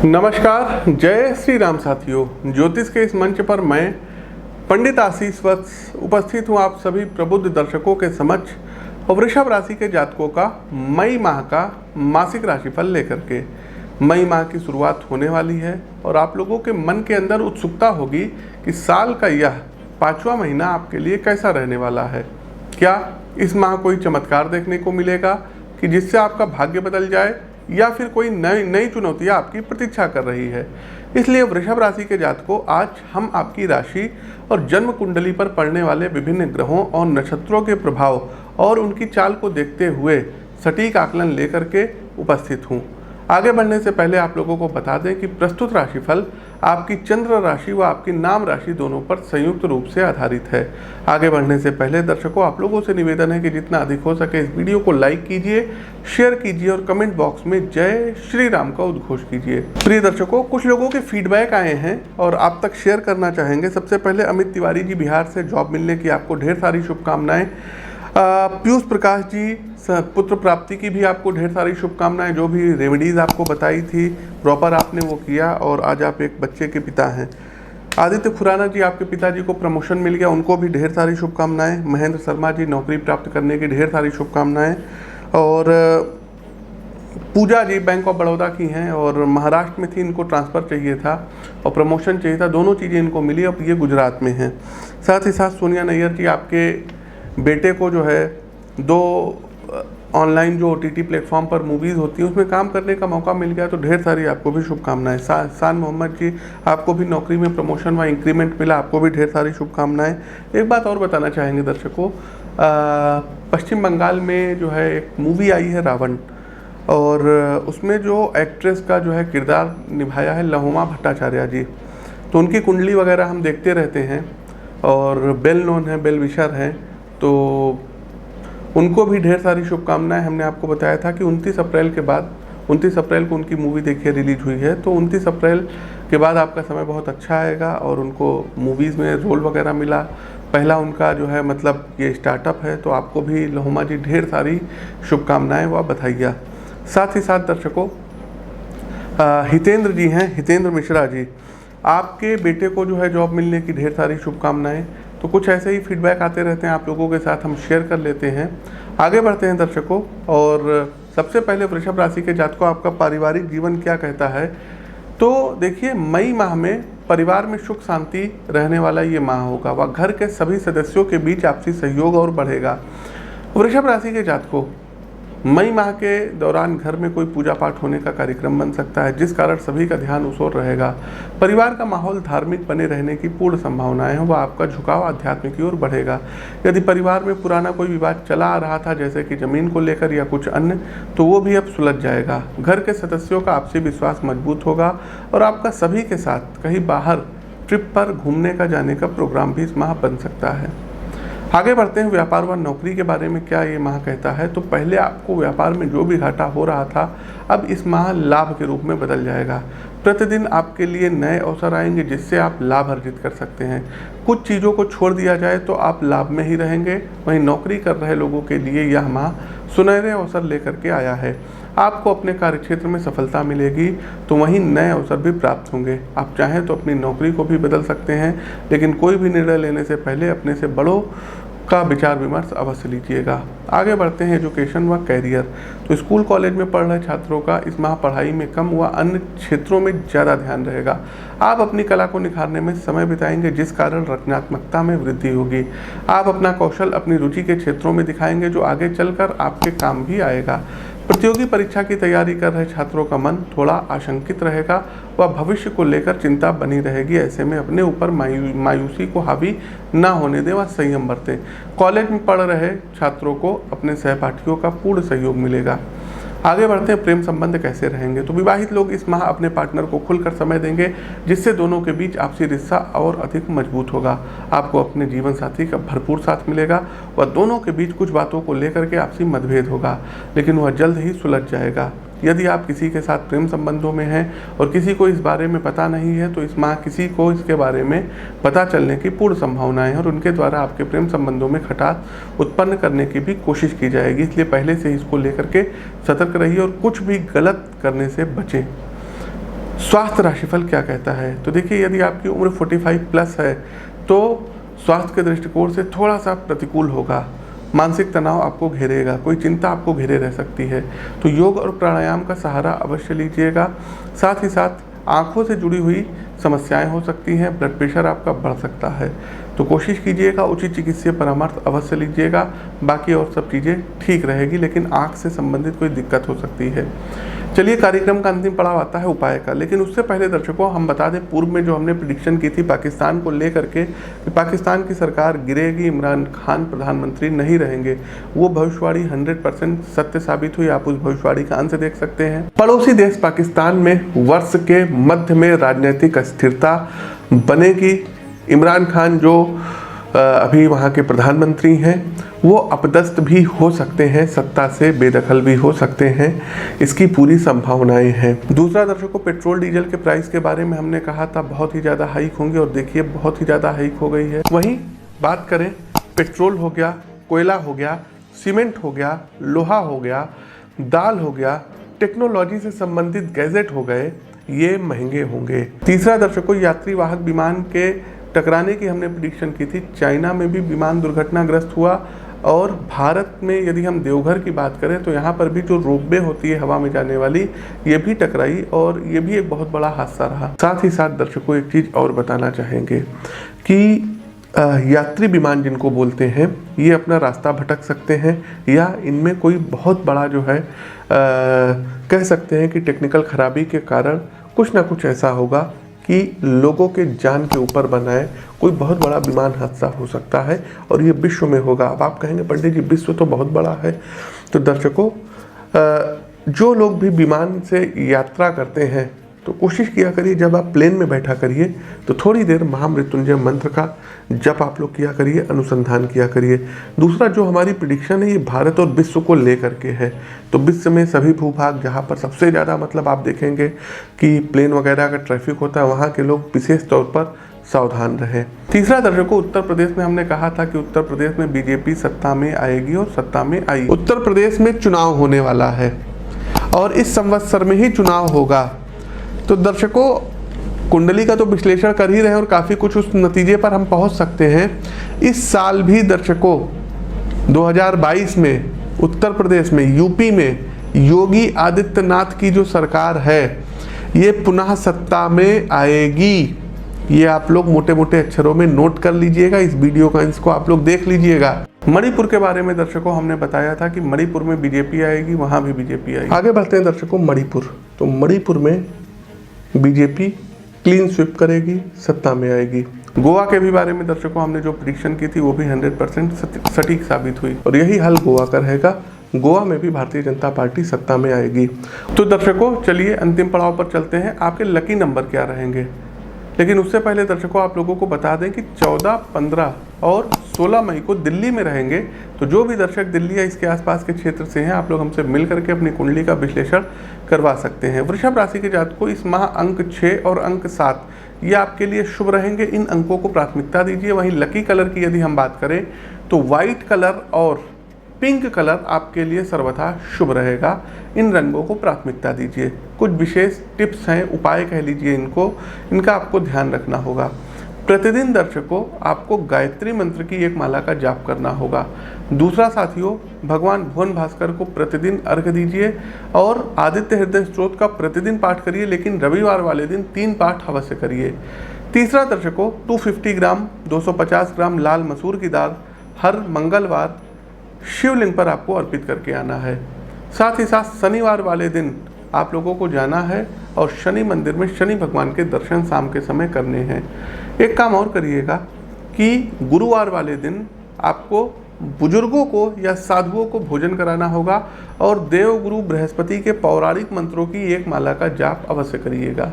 नमस्कार, जय श्री राम साथियों। ज्योतिष के इस मंच पर मैं पंडित आशीष वत्स उपस्थित हूँ आप सभी प्रबुद्ध दर्शकों के समक्ष और वृषभ राशि के जातकों का मई माह का मासिक राशिफल लेकर के। मई माह की शुरुआत होने वाली है और आप लोगों के मन के अंदर उत्सुकता होगी कि साल का यह 5वां महीना आपके लिए कैसा रहने वाला है। क्या इस माह कोई चमत्कार देखने को मिलेगा कि जिससे आपका भाग्य बदल जाए, या फिर कोई नई चुनौतियां आपकी प्रतीक्षा कर रही है। इसलिए वृषभ राशि के जातकों, आज हम आपकी राशि और जन्म कुंडली पर पड़ने वाले विभिन्न ग्रहों और नक्षत्रों के प्रभाव और उनकी चाल को देखते हुए सटीक आकलन लेकर के उपस्थित हूँ। आगे बढ़ने से पहले आप लोगों को बता दें कि प्रस्तुत राशिफल आपकी चंद्र राशि व आपकी नाम राशि दोनों पर संयुक्त रूप से आधारित है। आगे बढ़ने से पहले दर्शकों, आप लोगों से निवेदन है कि जितना अधिक हो सके इस वीडियो को लाइक कीजिए, शेयर कीजिए और कमेंट बॉक्स में जय श्री राम का उद्घोष कीजिए। प्रिय दर्शकों, कुछ लोगों के फीडबैक आए हैं और आप तक शेयर करना चाहेंगे। सबसे पहले अमित तिवारी जी, बिहार से जॉब मिलने की आपको ढेर सारी शुभकामनाएं। पीयूष प्रकाश जी, पुत्र प्राप्ति की भी आपको ढेर सारी शुभकामनाएं। जो भी रेमेडीज़ आपको बताई थी प्रॉपर आपने वो किया और आज आप एक बच्चे के पिता हैं। आदित्य खुराना जी, आपके पिताजी को प्रमोशन मिल गया, उनको भी ढेर सारी शुभकामनाएं। महेंद्र शर्मा जी, नौकरी प्राप्त करने की ढेर सारी शुभकामनाएं। और पूजा जी बैंक ऑफ बड़ौदा की हैं और महाराष्ट्र में थी, इनको ट्रांसफ़र चाहिए था और प्रमोशन चाहिए था, दोनों चीज़ें इनको मिली। अब ये गुजरात में हैं। साथ ही साथ सोनिया नैयर जी, आपके बेटे को जो है 2 ऑनलाइन जो OTT प्लेटफॉर्म पर मूवीज़ होती हैं उसमें काम करने का मौका मिल गया, तो ढेर सारी आपको भी शुभकामनाएं। शान मोहम्मद जी, आपको भी नौकरी में प्रमोशन व इंक्रीमेंट मिला, आपको भी ढेर सारी शुभकामनाएं। एक बात और बताना चाहेंगे दर्शकों, पश्चिम बंगाल में जो है एक मूवी आई है रावण, और उसमें जो एक्ट्रेस का जो है किरदार निभाया है लहोमा भट्टाचार्य जी, तो उनकी कुंडली वगैरह हम देखते रहते हैं और बेल नोन है, बेल विशर हैं, तो उनको भी ढेर सारी शुभकामनाएं। हमने आपको बताया था कि 29 अप्रैल के बाद, 29 अप्रैल को उनकी मूवी देखिए रिलीज हुई है, तो 29 अप्रैल के बाद आपका समय बहुत अच्छा आएगा और उनको मूवीज़ में रोल वगैरह मिला। पहला उनका जो है मतलब ये स्टार्टअप है, तो आपको भी लहोमा जी ढेर सारी शुभकामनाएं व बधाइयाँ। साथ ही साथ दर्शकों, हितेंद्र जी हैं, हितेंद्र मिश्रा जी, आपके बेटे को जो है जॉब मिलने की ढेर सारी शुभकामनाएं। तो कुछ ऐसे ही फीडबैक आते रहते हैं, आप लोगों के साथ हम शेयर कर लेते हैं। आगे बढ़ते हैं दर्शकों, और सबसे पहले वृषभ राशि के जातकों, आपका पारिवारिक जीवन क्या कहता है। तो देखिए, मई माह में परिवार में सुख शांति रहने वाला ये माह होगा व घर के सभी सदस्यों के बीच आपसी सहयोग और बढ़ेगा। वृषभ राशि के जातकों, मई माह के दौरान घर में कोई पूजा पाठ होने का कार्यक्रम बन सकता है, जिस कारण सभी का ध्यान उस ओर रहेगा। परिवार का माहौल धार्मिक बने रहने की पूर्ण संभावनाएं हैं व आपका झुकाव आध्यात्म की ओर बढ़ेगा। यदि परिवार में पुराना कोई विवाद चला आ रहा था, जैसे कि जमीन को लेकर या कुछ अन्य, तो वो भी अब सुलझ जाएगा। घर के सदस्यों का आपसी विश्वास मजबूत होगा और आपका सभी के साथ कहीं बाहर ट्रिप पर घूमने का जाने का प्रोग्राम भी इस माह बन सकता है। आगे बढ़ते हैं व्यापार व नौकरी के बारे में क्या ये माह कहता है। तो पहले आपको व्यापार में जो भी घाटा हो रहा था, अब इस माह लाभ के रूप में बदल जाएगा। प्रतिदिन आपके लिए नए अवसर आएंगे जिससे आप लाभ अर्जित कर सकते हैं। कुछ चीज़ों को छोड़ दिया जाए तो आप लाभ में ही रहेंगे। वहीं नौकरी कर रहे लोगों के लिए यह माह सुनहरे अवसर लेकर के आया है। आपको अपने कार्यक्षेत्र में सफलता मिलेगी, तो वहीं नए अवसर भी प्राप्त होंगे। आप चाहें तो अपनी नौकरी को भी बदल सकते हैं, लेकिन कोई भी निर्णय लेने से पहले अपने से बड़ों का विचार विमर्श अवश्य लीजिएगा। आगे बढ़ते हैं एजुकेशन व कैरियर। तो स्कूल कॉलेज में पढ़ रहे छात्रों का इस माह पढ़ाई में कम व अन्य क्षेत्रों में ज़्यादा ध्यान रहेगा। आप अपनी कला को निखारने में समय बिताएंगे, जिस कारण रचनात्मकता में वृद्धि होगी। आप अपना कौशल अपनी रुचि के क्षेत्रों में दिखाएंगे, जो आगे चलकर आपके काम भी आएगा। प्रतियोगी परीक्षा की तैयारी कर रहे छात्रों का मन थोड़ा आशंकित रहेगा व भविष्य को लेकर चिंता बनी रहेगी। ऐसे में अपने ऊपर मायूसी को हावी ना होने दें व संयम बरतें। कॉलेज में पढ़ रहे छात्रों को अपने सहपाठियों का पूर्ण सहयोग मिलेगा। आगे बढ़ते हैं, प्रेम संबंध कैसे रहेंगे। तो विवाहित लोग इस माह अपने पार्टनर को खुलकर समय देंगे, जिससे दोनों के बीच आपसी रिश्ता और अधिक मजबूत होगा। आपको अपने जीवन साथी का भरपूर साथ मिलेगा व दोनों के बीच कुछ बातों को लेकर के आपसी मतभेद होगा, लेकिन वह जल्द ही सुलझ जाएगा। यदि आप किसी के साथ प्रेम संबंधों में हैं और किसी को इस बारे में पता नहीं है, तो इस माह किसी को इसके बारे में पता चलने की पूर्ण संभावनाएं हैं और उनके द्वारा आपके प्रेम संबंधों में खटास उत्पन्न करने की भी कोशिश की जाएगी। इसलिए पहले से इसको लेकर के सतर्क रहिए और कुछ भी गलत करने से बचें। स्वास्थ्य राशिफल क्या कहता है? तो देखिए, यदि आपकी उम्र 45 प्लस है तो स्वास्थ्य के दृष्टिकोण से थोड़ा सा प्रतिकूल होगा। मानसिक तनाव आपको घेरेगा, कोई चिंता आपको घेरे रह सकती है, तो योग और प्राणायाम का सहारा अवश्य लीजिएगा। साथ ही साथ आँखों से जुड़ी हुई समस्याएं हो सकती हैं, ब्लड प्रेशर आपका बढ़ सकता है, तो कोशिश कीजिएगा उचित चिकित्सीय परामर्श अवश्य लीजिएगा। बाकी और सब चीज़ें ठीक रहेगी, लेकिन आँख से संबंधित कोई दिक्कत हो सकती है। चलिए, कार्यक्रम का अंतिम पड़ाव आता है उपाय का, लेकिन उससे पहले दर्शकों हम बता दें, पूर्व में जो हमने प्रेडिक्शन की थी पाकिस्तान को लेकर के कि पाकिस्तान की सरकार गिरेगी, इमरान खान प्रधानमंत्री नहीं रहेंगे, वो भविष्यवाणी 100% सत्य साबित हुई। आप उस भविष्यवाणी का अंश देख सकते हैं। पड़ोसी देश पाकिस्तान में वर्ष के मध्य में राजनीतिक अस्थिरता बनेगी। इमरान खान जो अभी वहाँ के प्रधानमंत्री हैं वो अपदस्थ भी हो सकते हैं, सत्ता से बेदखल भी हो सकते हैं, इसकी पूरी संभावनाएं हैं। दूसरा दर्शकों, पेट्रोल डीजल के प्राइस के बारे में हमने कहा था बहुत ही ज़्यादा हाइक होंगे, और देखिए बहुत ही ज़्यादा हाइक हो गई है। वहीं बात करें, पेट्रोल हो गया, कोयला हो गया, सीमेंट हो गया, लोहा हो गया, दाल हो गया, टेक्नोलॉजी से संबंधित गैजेट हो गए, ये महंगे होंगे। तीसरा दर्शकों, यात्री वाहक विमान के टकराने की हमने प्रेडिक्शन की थी। चाइना में भी विमान दुर्घटनाग्रस्त हुआ, और भारत में यदि हम देवघर की बात करें तो यहाँ पर भी जो रोपवे होती है हवा में जाने वाली, ये भी टकराई, और ये भी एक बहुत बड़ा हादसा रहा। साथ ही साथ दर्शकों एक चीज़ और बताना चाहेंगे कि यात्री विमान जिनको बोलते हैं, ये अपना रास्ता भटक सकते हैं, या इनमें कोई बहुत बड़ा जो है कह सकते हैं कि टेक्निकल खराबी के कारण कुछ ना कुछ ऐसा होगा कि लोगों के जान के ऊपर बनाए कोई बहुत बड़ा विमान हादसा हो सकता है, और ये विश्व में होगा। अब आप कहेंगे पंडित जी विश्व तो बहुत बड़ा है, तो दर्शकों जो लोग भी विमान से यात्रा करते हैं तो कोशिश किया करिए, जब आप प्लेन में बैठा करिए तो थोड़ी देर महामृत्युंजय मंत्र का जप आप लोग किया करिए, अनुसंधान किया करिए। दूसरा जो हमारी प्रेडिक्शन है ये भारत और विश्व को लेकर के है, तो विश्व में सभी भूभाग जहाँ पर सबसे ज़्यादा मतलब आप देखेंगे कि प्लेन वगैरह का ट्रैफिक होता है, वहाँ के लोग विशेष तौर पर सावधान रहें। तीसरा दर्शकों, उत्तर प्रदेश में हमने कहा था कि उत्तर प्रदेश में बीजेपी सत्ता में आएगी, और सत्ता में आई। उत्तर प्रदेश में चुनाव होने वाला है और इस संवत्सर में ही चुनाव होगा, तो दर्शकों कुंडली का तो विश्लेषण कर ही रहे हैं और काफ़ी कुछ उस नतीजे पर हम पहुंच सकते हैं। इस साल भी दर्शकों 2022 में उत्तर प्रदेश में, यूपी में योगी आदित्यनाथ की जो सरकार है ये पुनः सत्ता में आएगी। ये आप लोग मोटे मोटे अक्षरों में नोट कर लीजिएगा, इस वीडियो का इसको आप लोग देख लीजिएगा। मणिपुर के बारे में दर्शकों हमने बताया था कि मणिपुर में बीजेपी आएगी, वहां भी बीजेपी आएगी। आगे बढ़ते हैं दर्शकों, मणिपुर, तो मणिपुर में बीजेपी क्लीन स्वीप करेगी, सत्ता में आएगी। गोवा के भी बारे में दर्शकों हमने जो प्रेडिक्शन की थी वो भी 100% सटीक साबित हुई, और यही हाल गोवा का रहेगा। गोवा में भी भारतीय जनता पार्टी सत्ता में आएगी। तो दर्शकों चलिए अंतिम पड़ाव पर चलते हैं, आपके लकी नंबर क्या रहेंगे। लेकिन उससे पहले दर्शकों आप लोगों को बता दें कि 14, 15 और 16 मई को दिल्ली में रहेंगे, तो जो भी दर्शक दिल्ली या इसके आसपास के क्षेत्र से हैं आप लोग हमसे मिल करके अपनी कुंडली का विश्लेषण करवा सकते हैं। वृषभ राशि के जातकों को इस माह अंक 6 और अंक 7 ये आपके लिए शुभ रहेंगे, इन अंकों को प्राथमिकता दीजिए। वहीं लकी कलर की यदि हम बात करें तो व्हाइट कलर और पिंक कलर आपके लिए सर्वथा शुभ रहेगा, इन रंगों को प्राथमिकता दीजिए। कुछ विशेष टिप्स हैं, उपाय कह लीजिए इनको, इनका आपको ध्यान रखना होगा। प्रतिदिन दर्शकों आपको गायत्री मंत्र की एक माला का जाप करना होगा। दूसरा साथियों, भगवान भुवन भास्कर को प्रतिदिन अर्घ्य दीजिए और आदित्य हृदय स्तोत्र का प्रतिदिन पाठ करिए, लेकिन रविवार वाले दिन 3 पाठ अवश्य करिए। तीसरा दर्शकों, 250 ग्राम 250 ग्राम लाल मसूर की दाल हर मंगलवार शिवलिंग पर आपको अर्पित करके आना है। साथ ही साथ शनिवार वाले दिन आप लोगों को जाना है और शनि मंदिर में शनि भगवान के दर्शन शाम के समय करने हैं। एक काम और करिएगा कि गुरुवार वाले दिन आपको बुजुर्गों को या साधुओं को भोजन कराना होगा, और देवगुरु बृहस्पति के पौराणिक मंत्रों की एक माला का जाप अवश्य करिएगा।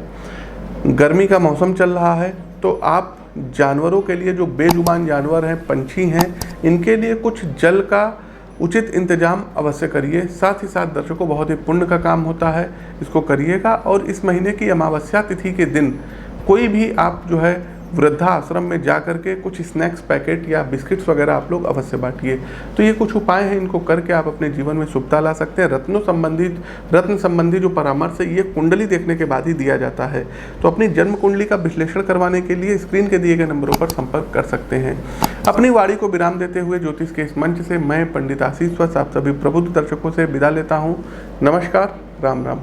गर्मी का मौसम चल रहा है, तो आप जानवरों के लिए, जो बेजुबान जानवर हैं, पंछी हैं, इनके लिए कुछ जल का उचित इंतजाम अवश्य करिए। साथ ही साथ दर्शकों बहुत ही पुण्य का काम होता है, इसको करिएगा। और इस महीने की अमावस्या तिथि के दिन कोई भी आप जो है वृद्धाश्रम में जा करके कुछ स्नैक्स पैकेट या बिस्किट्स वगैरह आप लोग अवश्य बांटिए। तो ये कुछ उपाय हैं, इनको करके आप अपने जीवन में शुभता ला सकते हैं। रत्न संबंधी जो परामर्श है ये कुंडली देखने के बाद ही दिया जाता है। तो अपनी जन्म कुंडली का विश्लेषण करवाने के लिए स्क्रीन के दिए गए नंबरों पर संपर्क कर सकते हैं। अपनी वाणी को विराम देते हुए ज्योतिष के इस मंच से मैं पंडित आशीष वत्स आप सभी प्रबुद्ध दर्शकों से विदा लेता हूँ। नमस्कार, राम राम।